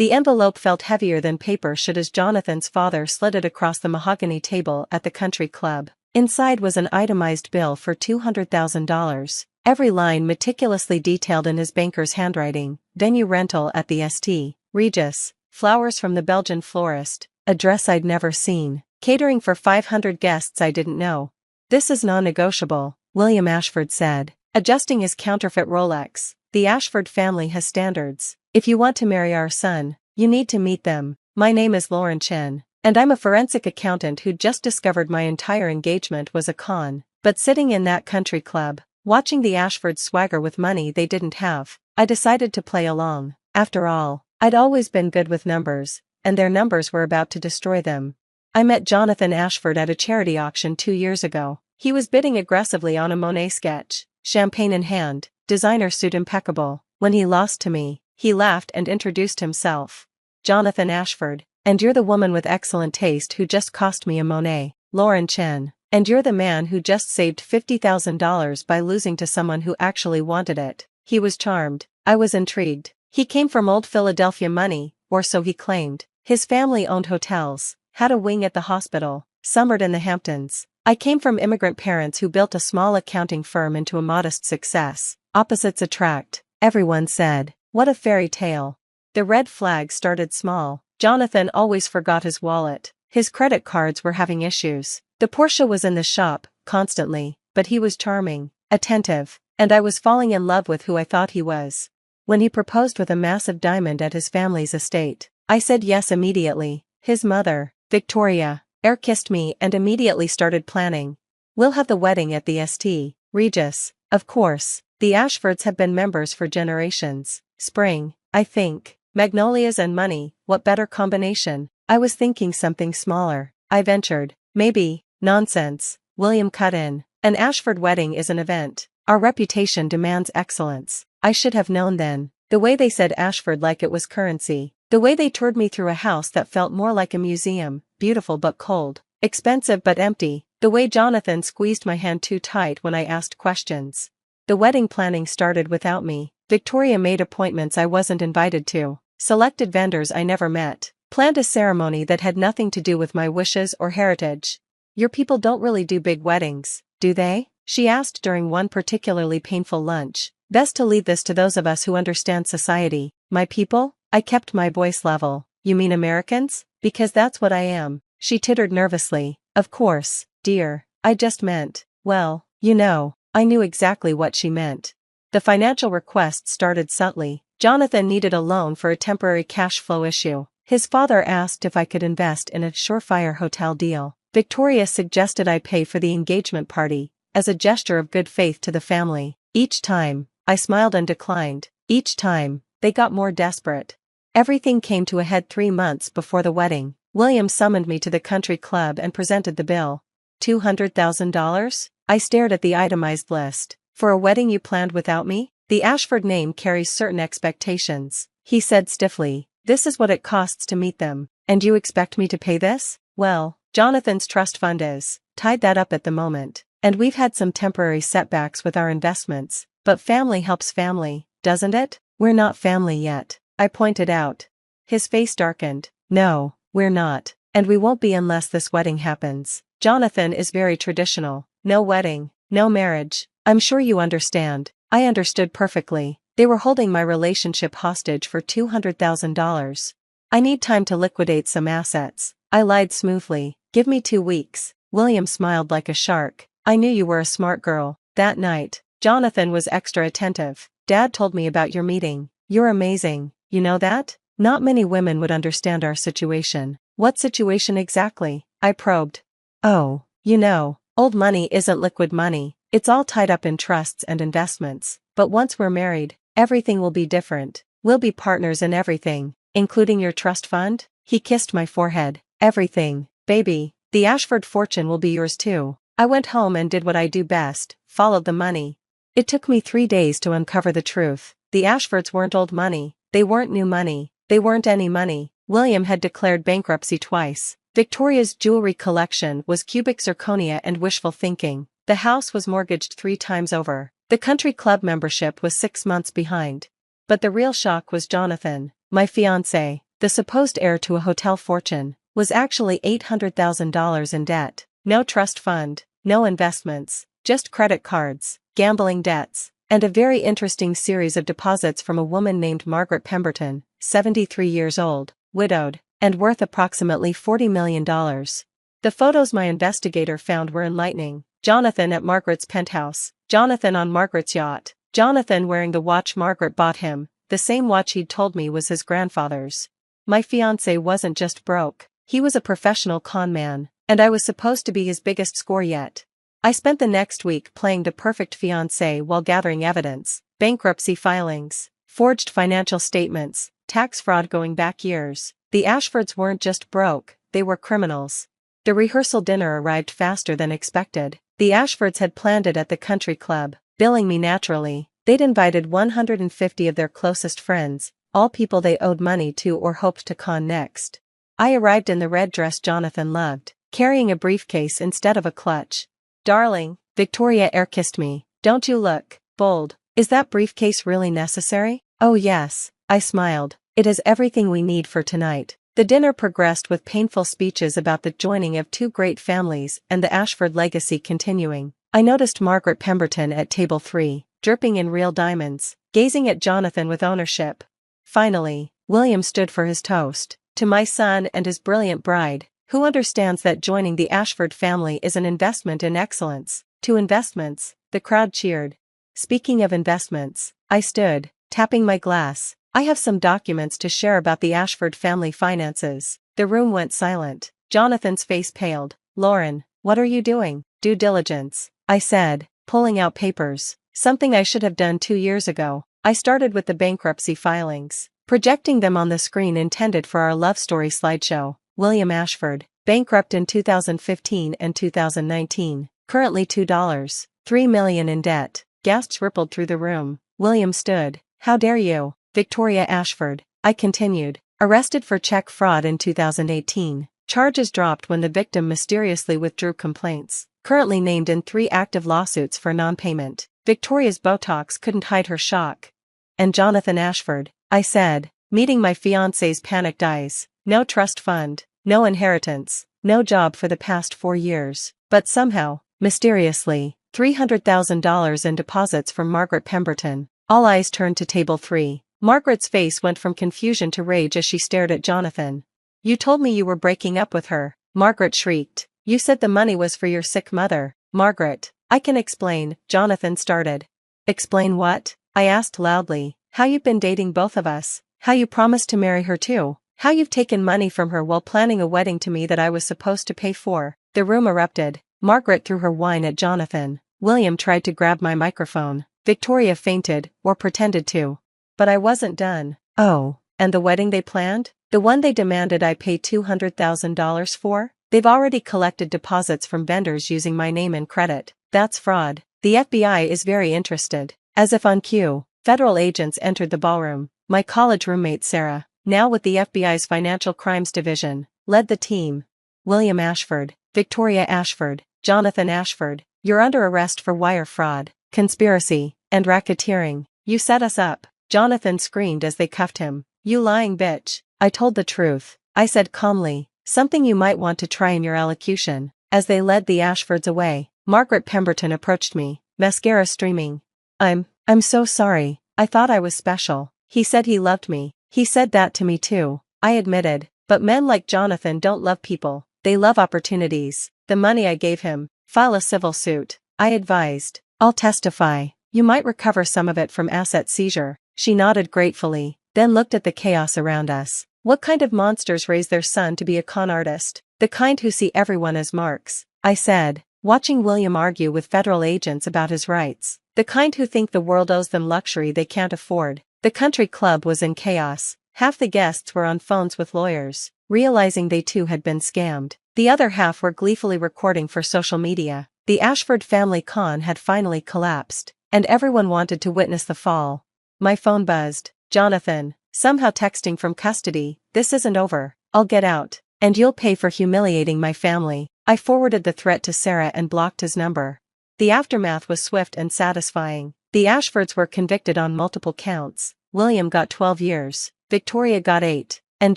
The envelope felt heavier than paper should as Jonathan's father slid it across the mahogany table at the country club. Inside was an itemized bill for $200,000, every line meticulously detailed in his banker's handwriting. Venue rental at the St. Regis, flowers from the Belgian florist, a dress I'd never seen, catering for 500 guests I didn't know. This is non-negotiable, William Ashford said, adjusting his counterfeit Rolex. The Ashford family has standards. If you want to marry our son, you need to meet them. My name is Lauren Chen, and I'm a forensic accountant who just discovered my entire engagement was a con. But sitting in that country club, watching the Ashfords swagger with money they didn't have, I decided to play along. After all, I'd always been good with numbers, and their numbers were about to destroy them. I met Jonathan Ashford at a charity auction 2 years ago. He was bidding aggressively on a Monet sketch, champagne in hand, designer suit impeccable. When he lost to me, he laughed and introduced himself. Jonathan Ashford, and you're the woman with excellent taste who just cost me a Monet. Lauren Chen, and you're the man who just saved $50,000 by losing to someone who actually wanted it. He was charmed. I was intrigued. He came from old Philadelphia money, or so he claimed. His family owned hotels, had a wing at the hospital, summered in the Hamptons. I came from immigrant parents who built a small accounting firm into a modest success. Opposites attract, everyone said. What a fairy tale. The red flag started small. Jonathan always forgot his wallet. His credit cards were having issues. The Porsche was in the shop, constantly, but he was charming, attentive, and I was falling in love with who I thought he was. When he proposed with a massive diamond at his family's estate, I said yes immediately. His mother, Victoria, air-kissed me and immediately started planning. We'll have the wedding at the St. Regis, of course. The Ashfords have been members for generations. Spring, I think. Magnolias and money, what better combination? I was thinking something smaller, I ventured. Maybe. Nonsense, William cut in. An Ashford wedding is an event. Our reputation demands excellence. I should have known then. The way they said Ashford like it was currency. The way they toured me through a house that felt more like a museum, beautiful but cold, expensive but empty. The way Jonathan squeezed my hand too tight when I asked questions. The wedding planning started without me. Victoria made appointments I wasn't invited to, selected vendors I never met, planned a ceremony that had nothing to do with my wishes or heritage. Your people don't really do big weddings, do they? She asked during one particularly painful lunch. Best to leave this to those of us who understand society. My people? I kept my voice level. You mean Americans? Because that's what I am. She tittered nervously. Of course, dear. I just meant, well, you know. I knew exactly what she meant. The financial request started subtly. Jonathan needed a loan for a temporary cash flow issue. His father asked if I could invest in a surefire hotel deal. Victoria suggested I pay for the engagement party, as a gesture of good faith to the family. Each time, I smiled and declined. Each time, they got more desperate. Everything came to a head 3 months before the wedding. William summoned me to the country club and presented the bill. $200,000? I stared at the itemized list. For a wedding you planned without me? The Ashford name carries certain expectations, he said stiffly. This is what it costs to meet them. And you expect me to pay this? Well, Jonathan's trust fund is tied that up at the moment. And we've had some temporary setbacks with our investments. But family helps family, doesn't it? We're not family yet, I pointed out. His face darkened. No, we're not. And we won't be unless this wedding happens. Jonathan is very traditional. No wedding, no marriage. I'm sure you understand. I understood perfectly. They were holding my relationship hostage for $200,000. I need time to liquidate some assets. I lied smoothly. Give me 2 weeks. William smiled like a shark. I knew you were a smart girl. That night, Jonathan was extra attentive. Dad told me about your meeting. You're amazing. You know that? Not many women would understand our situation. What situation exactly? I probed. Oh, you know. Old money isn't liquid money, it's all tied up in trusts and investments. But once we're married, everything will be different. We'll be partners in everything, including your trust fund? He kissed my forehead. Everything, baby. The Ashford fortune will be yours too. I went home and did what I do best, followed the money. It took me 3 days to uncover the truth. The Ashfords weren't old money, they weren't new money, they weren't any money. William had declared bankruptcy twice. Victoria's jewelry collection was cubic zirconia and wishful thinking. The house was mortgaged 3 times over. The country club membership was 6 months behind. But the real shock was Jonathan, my fiancé. the supposed heir to a hotel fortune, was actually $800,000 in debt. No trust fund, no investments, just credit cards, gambling debts, and a very interesting series of deposits from a woman named Margaret Pemberton, 73 years old, widowed, and worth approximately $40 million. The photos my investigator found were enlightening. Jonathan at Margaret's penthouse, Jonathan on Margaret's yacht, Jonathan wearing the watch Margaret bought him, the same watch he'd told me was his grandfather's. My fiancé wasn't just broke, he was a professional con man, and I was supposed to be his biggest score yet. I spent the next week playing the perfect fiancé while gathering evidence, bankruptcy filings, forged financial statements, tax fraud going back years. The Ashfords weren't just broke, they were criminals. The rehearsal dinner arrived faster than expected. The Ashfords had planned it at the country club, billing me naturally. They'd invited 150 of their closest friends, all people they owed money to or hoped to con next. I arrived in the red dress Jonathan loved, carrying a briefcase instead of a clutch. "Darling," Victoria air-kissed me, "don't you look bold? Is that briefcase really necessary?" "Oh yes," I smiled, "it is everything we need for tonight." The dinner progressed with painful speeches about the joining of two great families and the Ashford legacy continuing. I noticed Margaret Pemberton at table 3, dripping in real diamonds, gazing at Jonathan with ownership. Finally, William stood for his toast, "To my son and his brilliant bride, who understands that joining the Ashford family is an investment in excellence." To investments, the crowd cheered. Speaking of investments, I stood, tapping my glass. "I have some documents to share about the Ashford family finances." The room went silent. Jonathan's face paled. "Lauren, what are you doing?" "Due diligence," I said, pulling out papers. Something I should have done 2 years ago. I started with the bankruptcy filings, projecting them on the screen intended for our love story slideshow. William Ashford, bankrupt in 2015 and 2019, currently $2.3 million in debt. Gasps rippled through the room. William stood. "How dare you?" Victoria Ashford, I continued, arrested for check fraud in 2018. Charges dropped when the victim mysteriously withdrew complaints. Currently named in 3 active lawsuits for non-payment. Victoria's Botox couldn't hide her shock. "And Jonathan Ashford," I said, meeting my fiancé's panicked eyes. "No trust fund, no inheritance, no job for the past 4 years. But somehow, mysteriously, $300,000 in deposits from Margaret Pemberton." All eyes turned to table 3. Margaret's face went from confusion to rage as she stared at Jonathan. "You told me you were breaking up with her," Margaret shrieked. "You said the money was for your sick mother." "Margaret, I can explain," Jonathan started. "Explain what?" I asked loudly. "How you've been dating both of us, how you promised to marry her too, how you've taken money from her while planning a wedding to me that I was supposed to pay for." The room erupted. Margaret threw her wine at Jonathan. William tried to grab my microphone. Victoria fainted, or pretended to. But I wasn't done. "Oh, and the wedding they planned? The one they demanded I pay $200,000 for? They've already collected deposits from vendors using my name and credit. That's fraud. The FBI is very interested." As if on cue, federal agents entered the ballroom. My college roommate Sarah, now with the FBI's Financial Crimes Division, led the team. "William Ashford, Victoria Ashford, Jonathan Ashford, you're under arrest for wire fraud, conspiracy, and racketeering. You set us up," Jonathan screamed as they cuffed him. "You lying bitch." "I told the truth," I said calmly, "something you might want to try in your elocution." As they led the Ashfords away, Margaret Pemberton approached me, mascara streaming. I'm so sorry, I thought I was special." "He said he loved me." "He said that to me too," I admitted, "but men like Jonathan don't love people, they love opportunities." "The money I gave him, file a civil suit," I advised. "I'll testify. You might recover some of it from asset seizure." She nodded gratefully, then looked at the chaos around us. "What kind of monsters raise their son to be a con artist?" "The kind who see everyone as marks," I said, watching William argue with federal agents about his rights. "The kind who think the world owes them luxury they can't afford." The country club was in chaos. Half the guests were on phones with lawyers, realizing they too had been scammed. The other half were gleefully recording for social media. The Ashford family con had finally collapsed, and everyone wanted to witness the fall. My phone buzzed. "Jonathan, somehow texting from custody, this isn't over. I'll get out, and you'll pay for humiliating my family." I forwarded the threat to Sarah and blocked his number. The aftermath was swift and satisfying. The Ashfords were convicted on multiple counts. William got 12 years. Victoria got 8. and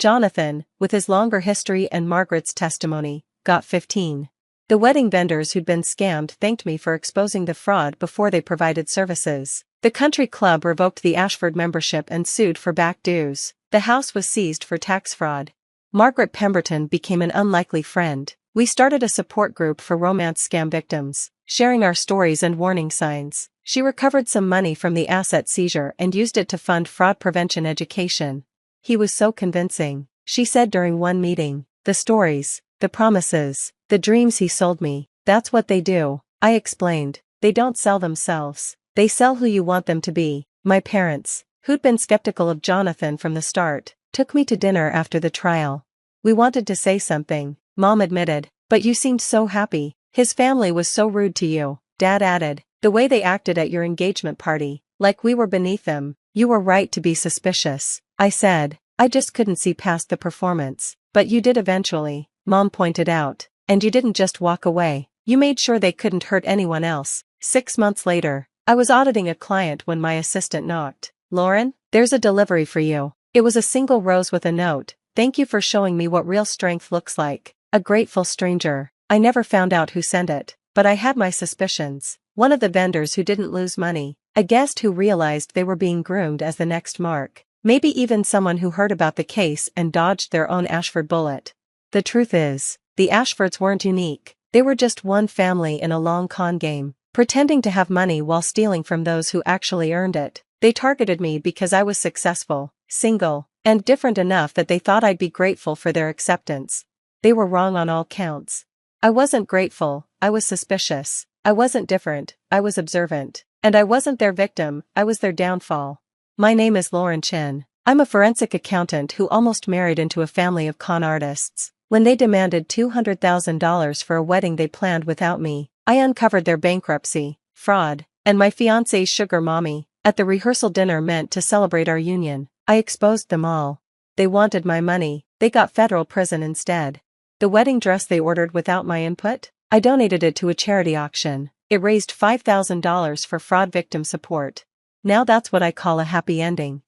Jonathan, with his longer history and Margaret's testimony, got 15. The wedding vendors who'd been scammed thanked me for exposing the fraud before they provided services. The country club revoked the Ashford membership and sued for back dues. The house was seized for tax fraud. Margaret Pemberton became an unlikely friend. We started a support group for romance scam victims, sharing our stories and warning signs. She recovered some money from the asset seizure and used it to fund fraud prevention education. He was so convincing, she said during one meeting. The stories, the promises, the dreams he sold me, that's what they do. I explained. They don't sell themselves. They sell who you want them to be. My parents, who'd been skeptical of Jonathan from the start, took me to dinner after the trial. We wanted to say something, Mom admitted, but you seemed so happy. His family was so rude to you, Dad added. The way they acted at your engagement party, like we were beneath them. You were right to be suspicious, I said. I just couldn't see past the performance. But you did eventually, Mom pointed out. And you didn't just walk away. You made sure they couldn't hurt anyone else. 6 months later, I was auditing a client when my assistant knocked. Lauren, there's a delivery for you. It was a single rose with a note. Thank you for showing me what real strength looks like. A grateful stranger. I never found out who sent it, but I had my suspicions. One of the vendors who didn't lose money. A guest who realized they were being groomed as the next Mark. Maybe even someone who heard about the case and dodged their own Ashford bullet. The truth is, the Ashfords weren't unique. They were just one family in a long con game, pretending to have money while stealing from those who actually earned it. They targeted me because I was successful, single, and different enough that they thought I'd be grateful for their acceptance. They were wrong on all counts. I wasn't grateful, I was suspicious. I wasn't different, I was observant. And I wasn't their victim, I was their downfall. My name is Lauren Chen. I'm a forensic accountant who almost married into a family of con artists. When they demanded $200,000 for a wedding they planned without me, I uncovered their bankruptcy, fraud, and my fiancé's sugar mommy. At the rehearsal dinner meant to celebrate our union, I exposed them all. They wanted my money, they got federal prison instead. The wedding dress they ordered without my input? I donated it to a charity auction. It raised $5,000 for fraud victim support. Now that's what I call a happy ending.